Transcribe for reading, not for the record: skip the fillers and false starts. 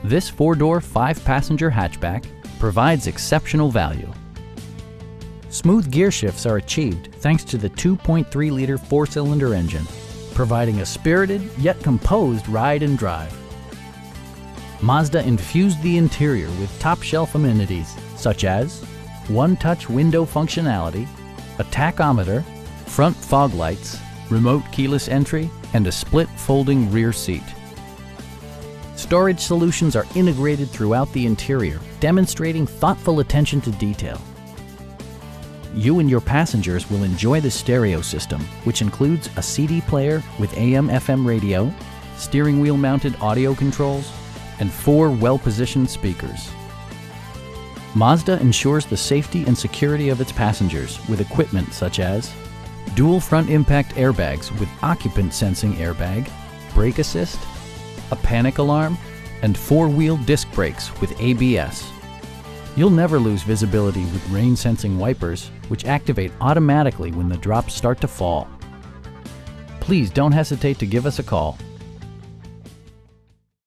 This 4-door, 5-passenger hatchback provides exceptional value. Smooth gear shifts are achieved thanks to the 2.3-liter 4-cylinder engine, providing a spirited yet composed ride and drive. Mazda infused the interior with top-shelf amenities such as one-touch window functionality, a tachometer, front fog lights, remote keyless entry, and a split folding rear seat. Storage solutions are integrated throughout the interior, demonstrating thoughtful attention to detail. You and your passengers will enjoy the stereo system, which includes a CD player with AM/FM radio, steering wheel mounted audio controls, and 4 well-positioned speakers. Mazda ensures the safety and security of its passengers with equipment such as dual front impact airbags with occupant sensing airbag, brake assist, a panic alarm, and 4-wheel disc brakes with ABS. You'll never lose visibility with rain-sensing wipers, which activate automatically when the drops start to fall. Please don't hesitate to give us a call.